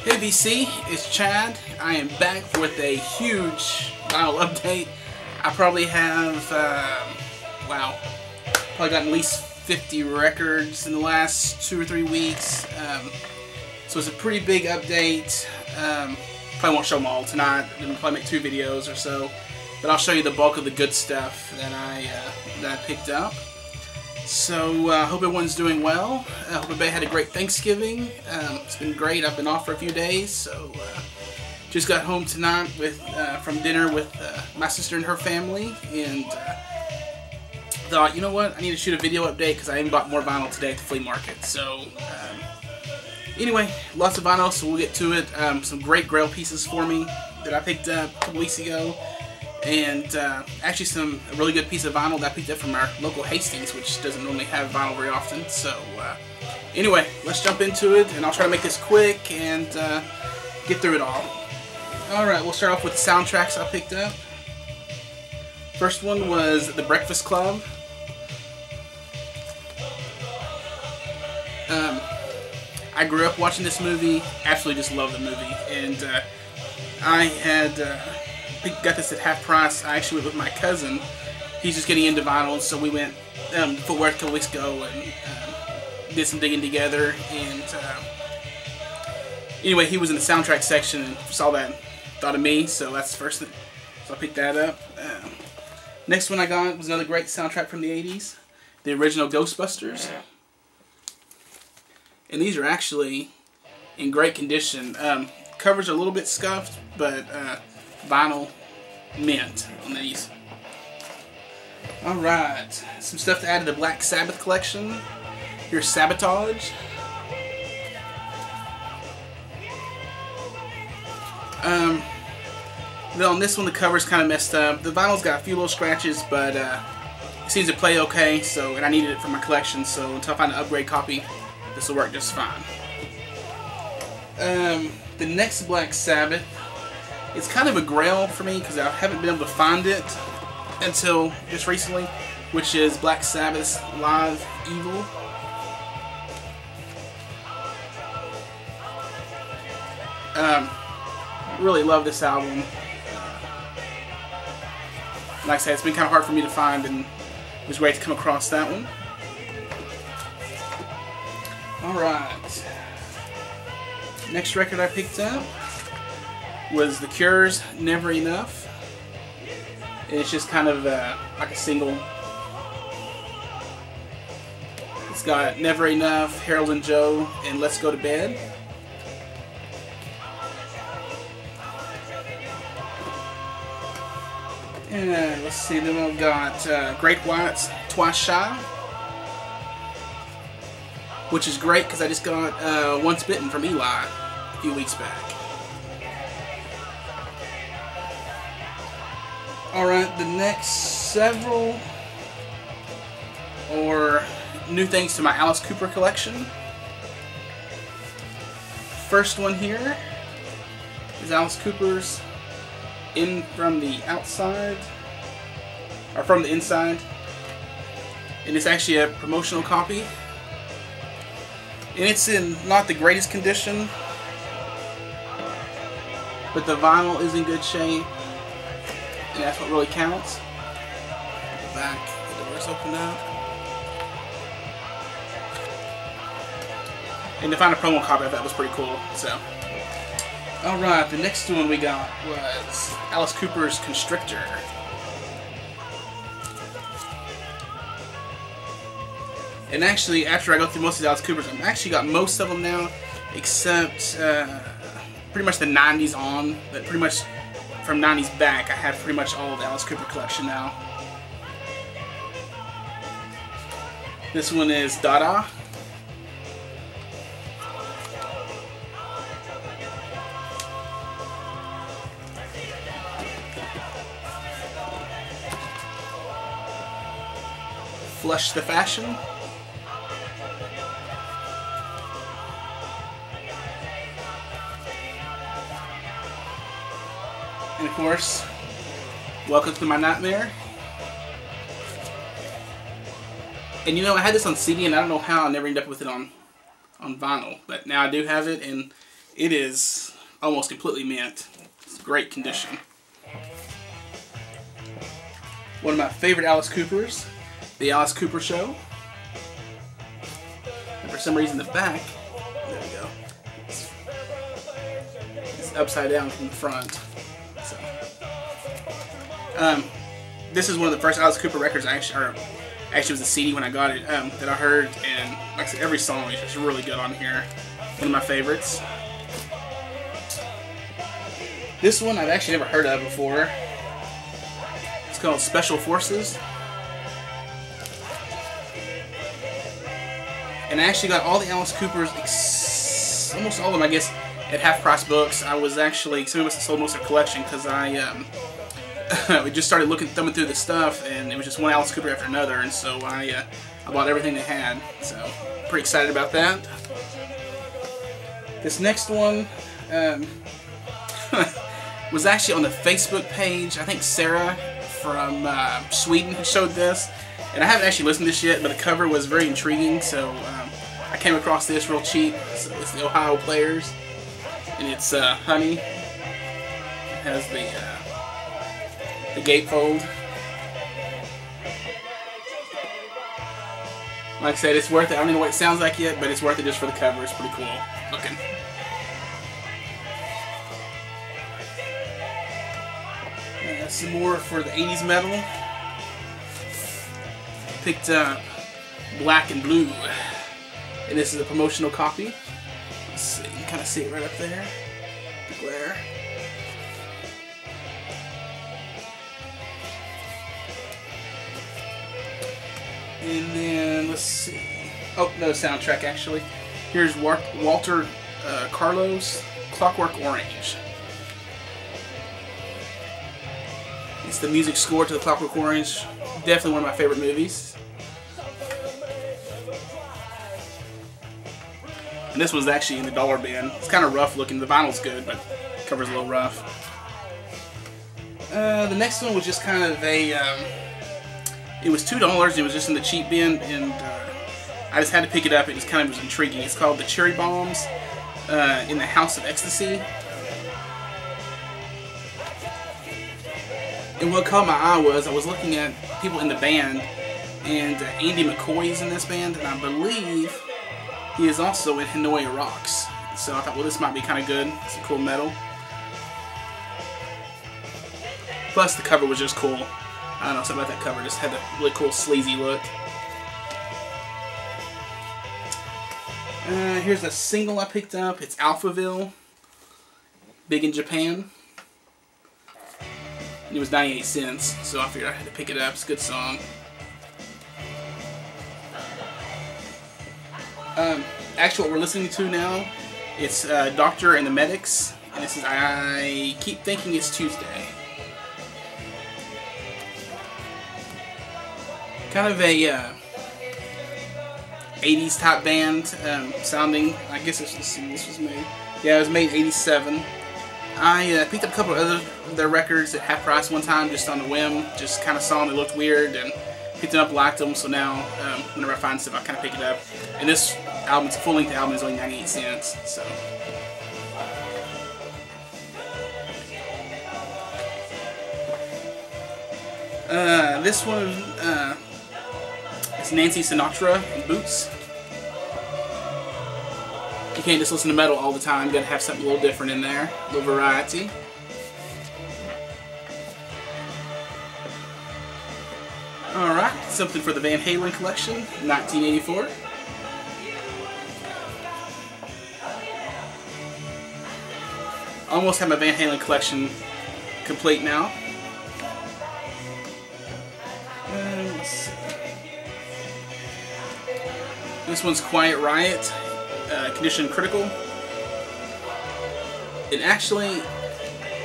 Hey VC, it's Chad. I am back with a huge vinyl update. I probably have, probably got at least 50 records in the last 2 or 3 weeks. So it's a pretty big update. Probably won't show them all tonight. I'm gonna probably make 2 videos or so, but I'll show you the bulk of the good stuff that I picked up. So hope everyone's doing well. Hope everybody had a great Thanksgiving. It's been great. I've been off for a few days, so just got home tonight from dinner with my sister and her family, and thought, you know what, I need to shoot a video update because I even bought more vinyl today at the flea market. So anyway, lots of vinyl, so we'll get to it. Some great grail pieces for me that I picked up a couple weeks ago. And actually a really good piece of vinyl that I picked up from our local Hastings, which doesn't normally have vinyl very often. So anyway, let's jump into it, and I'll try to make this quick and get through it all. Alright, we'll start off with the soundtracks I picked up. First one was The Breakfast Club. I grew up watching this movie, absolutely just love the movie, and I had got this at half price. I actually went with my cousin. He's just getting into vinyl, so we went to Fort Worth a couple weeks ago and did some digging together. And anyway, he was in the soundtrack section and saw that, thought of me, so that's the first thing. So I picked that up. Next one I got was another great soundtrack from the 80s, the original Ghostbusters. And these are actually in great condition. Covers are a little bit scuffed, but vinyl mint on these. Alright, some stuff to add to the Black Sabbath collection. Here's Sabotage. Then on this one the cover's kind of messed up. The vinyl's got a few little scratches, but it seems to play okay, and I needed it for my collection, so until I find an upgrade copy, this will work just fine. The next Black Sabbath, it's kind of a grail for me because I haven't been able to find it until just recently, which is Black Sabbath's Live Evil. Really love this album. Like I said, it's been kind of hard for me to find, and it was great to come across that one. Alright. Next record I picked up was The Cure's Never Enough. And it's just kind of like a single. It's got Never Enough, Harold and Joe, and Let's Go to Bed. And let's see, then I've got Great White's Twice Shy, which is great because I just got Once Bitten from Eli a few weeks back. Alright, the next several are new things to my Alice Cooper collection. First one here is Alice Cooper's In From the Outside, or From the Inside, and it's actually a promotional copy. And it's in not the greatest condition, but the vinyl is in good shape, and that's what really counts. The back, the doors open up. And to find a promo copy of that was pretty cool. So, alright, the next one we got was Alice Cooper's Constrictor. And actually, after I go through most of the Alice Coopers, I've actually got most of them now, except pretty much the 90s on. But pretty much from 90s back, I have pretty much all of the Alice Cooper collection now. This one is Dada. Flush the Fashion. And of course, Welcome to My Nightmare. And you know, I had this on CD and I don't know how I never ended up with it on vinyl, but now I do have it, and It is almost completely mint. It's great condition. One of my favorite Alice Coopers, The Alice Cooper Show. And for some reason the back, there we go, it's upside down from the front. So, this is one of the first Alice Cooper records actually was a CD when I got it, that I heard, and like I said, every song is just really good on here. One of my favorites. This one I've actually never heard of before. It's called Special Forces. And I actually got all the Alice Coopers, almost all of them, I guess, at half-price books. I was actually, some of us sold most of their collection because we just started thumbing through the stuff, and it was just one Alice Cooper after another, and so I bought everything they had. So, pretty excited about that. This next one was actually on the Facebook page. I think Sarah from Sweden had showed this, and I haven't actually listened to this yet, but the cover was very intriguing, so I came across this real cheap. So it's the Ohio Players, and it's Honey. It has the gatefold. Like I said, it's worth it. I don't know what it sounds like yet, but it's worth it just for the cover. It's pretty cool looking. And some more for the 80s metal. Picked up Black and Blue, and this is a promotional copy. Let's see, you can kind of see it right up there, the glare. And then, let's see. Oh, no, soundtrack actually. Here's Walter Carlos, Clockwork Orange. It's the music score to the Clockwork Orange. Definitely one of my favorite movies. And this was actually in the dollar bin. It's kind of rough looking. The vinyl's good, but the cover's a little rough. The next one was just kind of a... it was $2. It was just in the cheap bin, and I just had to pick it up. It just kind of was intriguing. It's called The Cherry Bombs in the House of Ecstasy. And what caught my eye was I was looking at people in the band, and Andy McCoy's in this band, and I believe he is also in Hanoi Rocks. So I thought, well, this might be kind of good. Some cool metal. Plus, the cover was just cool. I don't know, something about that cover just had a really cool sleazy look. Here's a single I picked up. It's Alphaville. Big in Japan. And it was 98 cents, so I figured I had to pick it up. It's a good song. Actually, what we're listening to now, it's Doctor and the Medics, and this is I Keep Thinking It's Tuesday. Kind of a 80s type band sounding. I guess this was made. Yeah, it was made in '87. I picked up a couple of other of their records at half price one time, just on a whim. Just kind of saw them, they looked weird, and picked them up, liked them. So now, whenever I find stuff, I kind of pick it up. And this album, it's a full-length album, is only 98 cents. So. This one is Nancy Sinatra in Boots. You can't just listen to metal all the time. You gotta have something a little different in there, a little variety. Alright, something for the Van Halen collection, 1984. Almost have my Van Halen collection complete now. Let's see. This one's Quiet Riot, condition critical. And actually,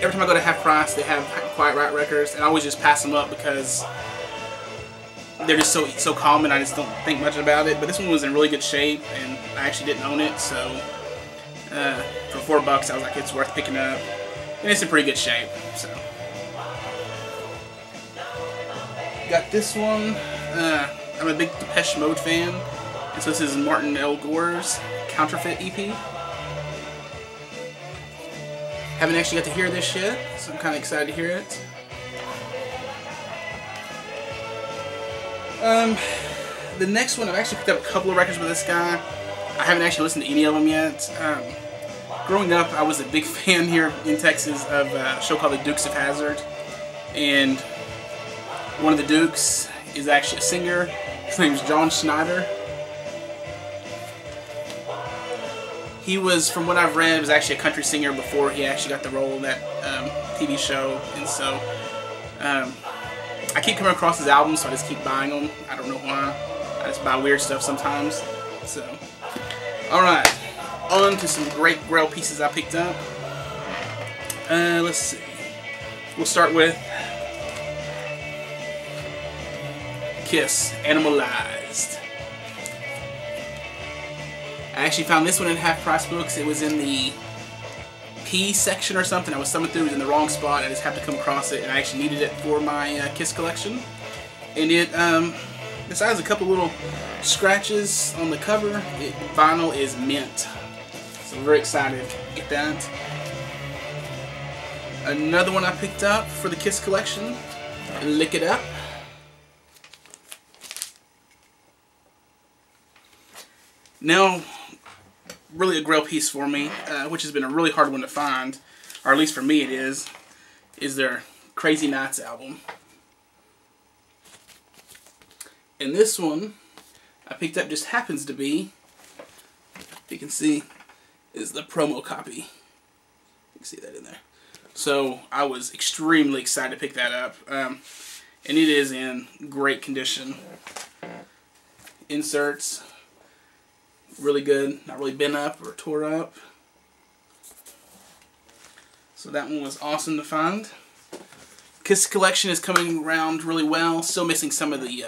every time I go to half price, they have Quiet Riot records, and I always just pass them up because they're just so common. I just don't think much about it. But this one was in really good shape, and I actually didn't own it, so for $4, I was like, it's worth picking up, and it's in pretty good shape. So got this one. I'm a big Depeche Mode fan. And so this is Martin L. Gore's Counterfeit EP. Haven't actually got to hear this yet, so I'm kind of excited to hear it. The next one, I've actually picked up a couple of records with this guy. I haven't actually listened to any of them yet. Growing up, I was a big fan here in Texas of a show called The Dukes of Hazzard. And one of the Dukes is actually a singer. His name's John Schneider. He was, from what I've read, was actually a country singer before he actually got the role in that TV show. And so, I keep coming across his albums, so I just keep buying them. I don't know why. I just buy weird stuff sometimes. So, alright. On to some great Grail pieces I picked up. Let's see. We'll start with Kiss, Animalized. I actually found this one in Half Price Books. It was in the P section or something. I was thumbing through, it was in the wrong spot. I just happened to come across it, and I actually needed it for my Kiss collection. And it, besides a couple little scratches on the cover, vinyl is mint. So I'm very excited to get that. Another one I picked up for the Kiss collection, Lick It Up. Now, really a Grail piece for me, which has been a really hard one to find, or at least for me it is their Crazy Nights album. And this one I picked up just happens to be, you can see, is the promo copy. You can see that in there. So I was extremely excited to pick that up. And it is in great condition. Inserts, really good, not really bent up or tore up. So that one was awesome to find. Kiss collection is coming around really well. Still missing some of the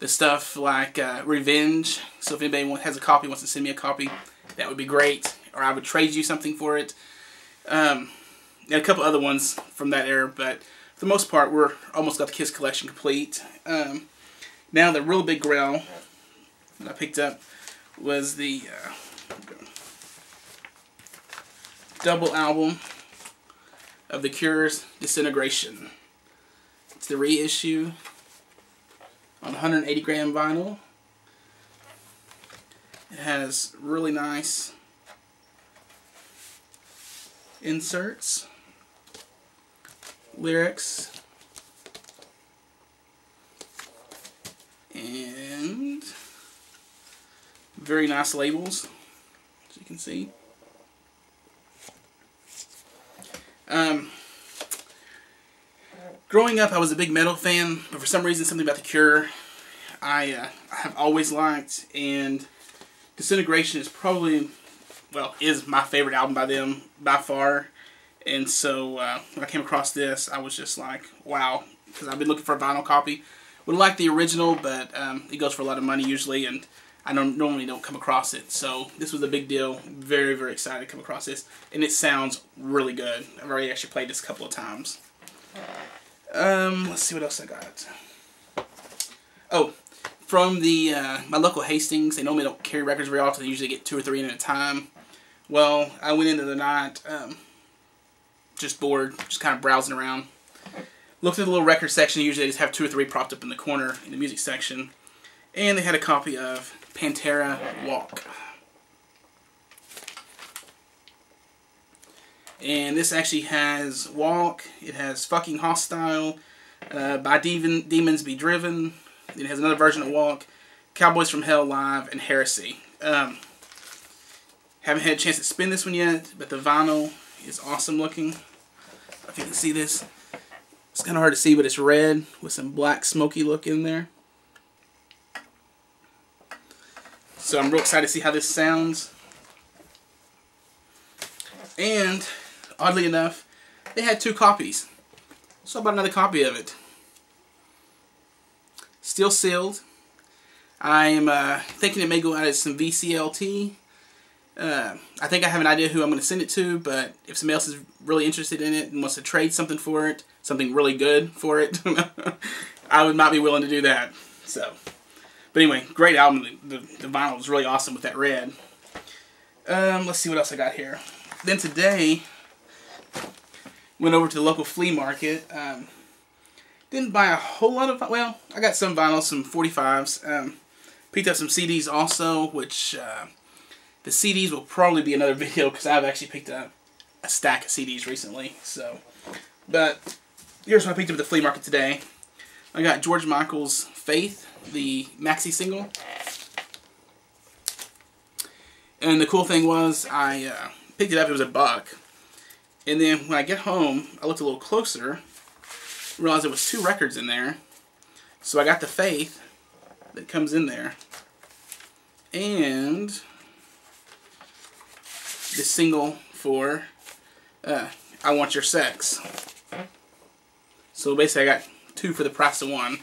stuff like Revenge. So if anybody has a copy, wants to send me a copy, that would be great. Or I would trade you something for it. And a couple other ones from that era, but for the most part, we're almost got the Kiss collection complete. Now the real big Grail that I picked up was the double album of The Cure's Disintegration. It's the reissue on 180 gram vinyl. It has really nice inserts, lyrics, and very nice labels, as you can see. Growing up, I was a big metal fan, but for some reason, something about The Cure I have always liked, and Disintegration is probably, well, is my favorite album by them by far. And so when I came across this, I was just like, wow, because I've been looking for a vinyl copy. Would like the original, but it goes for a lot of money usually, and I normally don't come across it. So this was a big deal. Very, very excited to come across this, and it sounds really good. I've already actually played this a couple of times. Let's see what else I got. Oh, from the my local Hastings, they normally don't carry records very often. They usually get 2 or 3 in at a time. Well, I went into the night just bored, just kind of browsing around. Looked at the little record section. Usually they just have 2 or 3 propped up in the corner in the music section. And they had a copy of Pantera, Walk. And this actually has Walk, it has Fucking Hostile, By Demons Be Driven, it has another version of Walk, Cowboys from Hell Live, and Heresy. Haven't had a chance to spin this one yet, but the vinyl is awesome looking. If you can see this, it's kind of hard to see, but it's red with some black smoky look in there. So I'm real excited to see how this sounds. And oddly enough, they had 2 copies. So I bought another copy of it. Still sealed. I'm thinking it may go out as some VCLT. I think I have an idea who I'm going to send it to, but if somebody else is really interested in it and wants to trade something for it, something really good for it, I might be willing to do that. So, but anyway, great album. The vinyl was really awesome with that red. Let's see what else I got here. Then today, Went over to the local flea market. Didn't buy a whole lot of, well, I got some vinyl, some 45s. Picked up some CDs also, which the CDs will probably be another video because I've actually picked up a stack of CDs recently. So, but here's what I picked up at the flea market today. I got George Michael's Faith, the maxi single. And the cool thing was, I picked it up, it was $1. And then when I get home, I looked a little closer, realized there was 2 records in there. So I got the Faith that comes in there, and the single for I Want Your Sex. So basically I got 2 for the price of 1.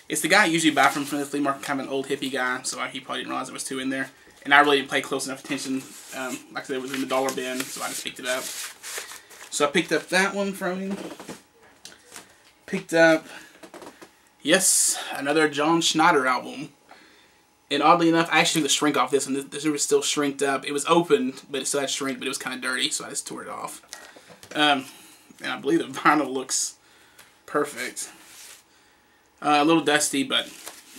It's the guy I usually buy from the flea market, kind of an old hippie guy, so he probably didn't realize there was 2 in there. And I really didn't pay close enough attention. Like I said, it was in the dollar bin, so I just picked it up. So I picked up that one from him. Picked up, yes, another John Schneider album. And oddly enough, I actually took the shrink off this, and this was still shrinked up. It was open, but it still had shrink, but it was kind of dirty, so I just tore it off. And I believe the vinyl looks perfect. A little dusty, but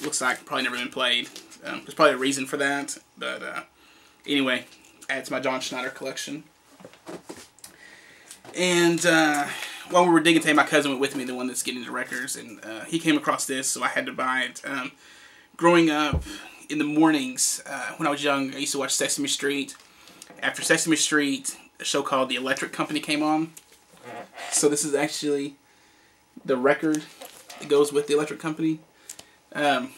looks like probably never been played. There's probably a reason for that, but anyway, add to my John Schneider collection. And while we were digging today, my cousin went with me, the one that's getting into records, and he came across this, so I had to buy it. Growing up in the mornings, when I was young, I used to watch Sesame Street. After Sesame Street, a show called The Electric Company came on. So this is actually the record that goes with The Electric Company. And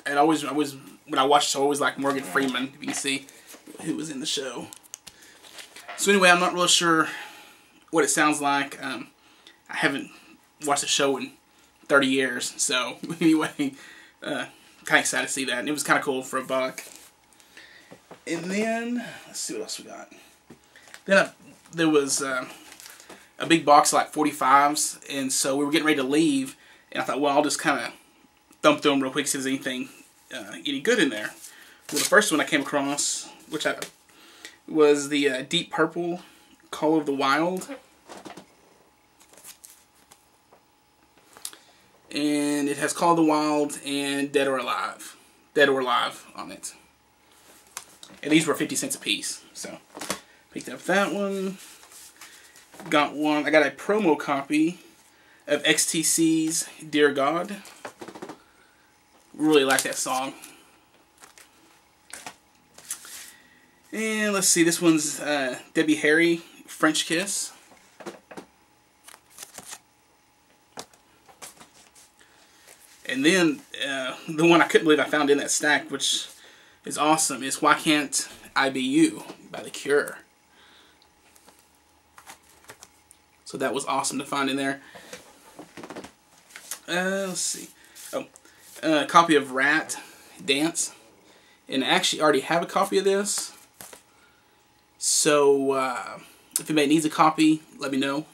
when I watched, I always liked Morgan Freeman, if you can see who was in the show. So anyway, I'm not really sure what it sounds like. I haven't watched the show in 30 years, so anyway, kind of excited to see that, and it was kind of cool for $1. And then, let's see what else we got. Then there was a big box of like 45s, and so we were getting ready to leave, and I thought, well, I'll just kind of thumb through them real quick, see if there's anything any good in there. Well, the first one I came across, was the Deep Purple Call of the Wild. And it has Call of the Wild and Dead or Alive on it. And these were 50 cents a piece. So, picked up that one. I got a promo copy of XTC's Dear God. Really like that song. And let's see, this one's Debbie Harry, French Kiss. And then the one I couldn't believe I found in that stack, which is awesome, is Why Can't I Be You by The Cure. So that was awesome to find in there. Let's see. Oh, a copy of Rat Dance. And I actually already have a copy of this. So if anybody needs a copy, let me know.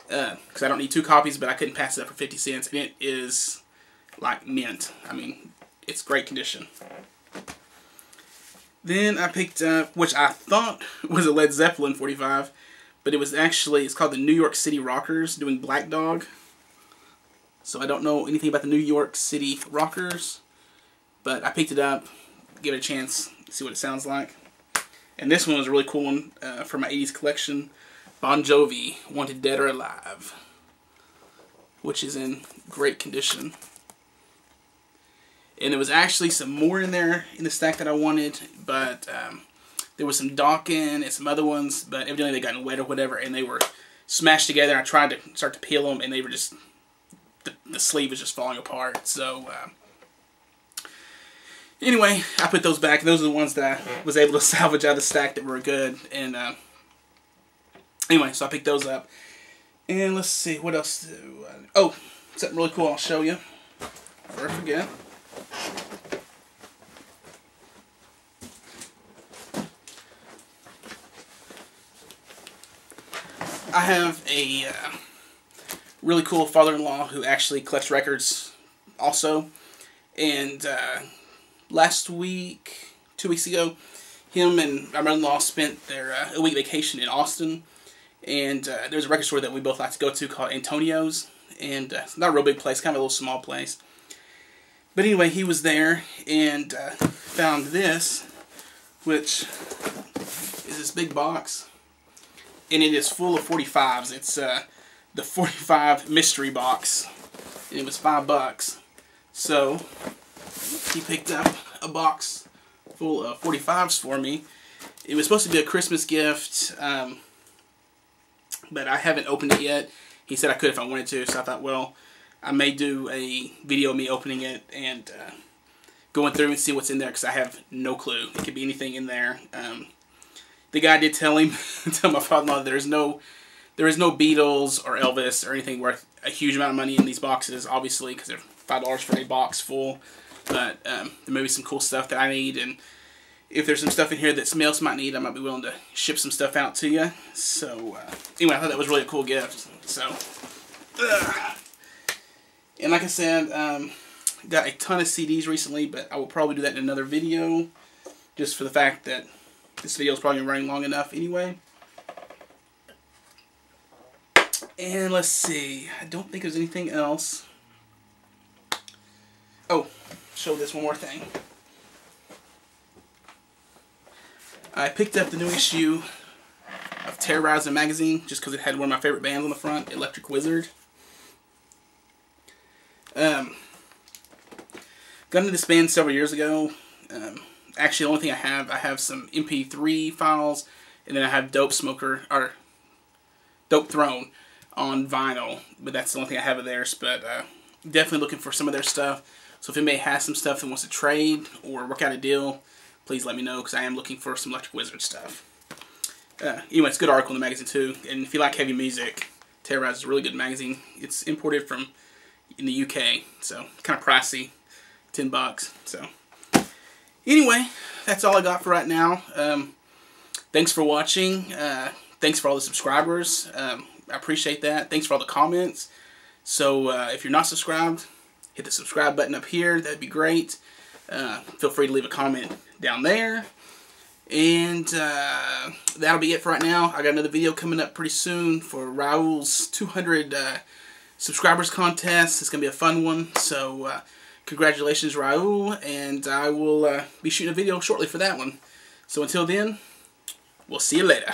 Because I don't need 2 copies, but I couldn't pass it up for 50 cents. And it is like mint. I mean, it's great condition. Then I picked up, which I thought was a Led Zeppelin 45, but it was actually, it's called the New York City Rockers doing Black Dog. So I don't know anything about the New York City Rockers, but I picked it up, give it a chance, see what it sounds like. And this one was a really cool one for my 80s collection. Bon Jovi, Wanted Dead or Alive, which is in great condition. And there was actually some more in there in the stack that I wanted, but there was some Dawkins and some other ones, but evidently they got wet or whatever, and they were smashed together. And I tried to start to peel them, and they were just, the sleeve was just falling apart. So anyway, I put those back. Those are the ones that I was able to salvage out of the stack that were good. And anyway, so I picked those up. And let's see, what else do I... Oh, something really cool I'll show you before I forget. I have a really cool father-in-law who actually collects records also. And last week, 2 weeks ago, him and my mother-in-law spent their a week vacation in Austin, and there's a record store that we both like to go to called Antonio's, and it's not a real big place, kind of a little small place. But anyway, he was there and found this, which is this big box, and it is full of 45s. It's the 45 mystery box, and it was $5. So he picked up a box full of 45s for me. It was supposed to be a Christmas gift, but I haven't opened it yet. He said I could if I wanted to, so I thought, well, I may do a video of me opening it and going through and see what's in there, because I have no clue. It could be anything in there. The guy did tell him, tell my father-in-law, there is no Beatles or Elvis or anything worth a huge amount of money in these boxes, obviously, because they're $5 for a box full. But there may be some cool stuff that I need, and if there's some stuff in here that somebody else might need, I might be willing to ship some stuff out to you. So anyway, I thought that was really a cool gift. So, and like I said, got a ton of CDs recently, but I will probably do that in another video, just for the fact that this video is probably running long enough anyway. And let's see, I don't think there's anything else. Oh, show this one more thing. I picked up the new issue of Terrorizer magazine just because it had one of my favorite bands on the front, Electric Wizard. Got into this band several years ago. Actually, the only thing I have some MP3 files, and then I have Dope Throne on vinyl, but that's the only thing I have of theirs. But definitely looking for some of their stuff. So if anybody has some stuff and wants to trade or work out a deal, please let me know, because I am looking for some Electric Wizard stuff. Anyway, it's a good article in the magazine too. And if you like heavy music, Terrorizer is a really good magazine. It's imported from in the UK, so kind of pricey, $10. So anyway, that's all I got for right now. Thanks for watching. Thanks for all the subscribers. I appreciate that. Thanks for all the comments. So if you're not subscribed, hit the subscribe button up here. That'd be great. Feel free to leave a comment down there. And that'll be it for right now. I got another video coming up pretty soon for Raul's 200 subscribers contest. It's going to be a fun one. So congratulations, Raul. And I will be shooting a video shortly for that one. So until then, we'll see you later.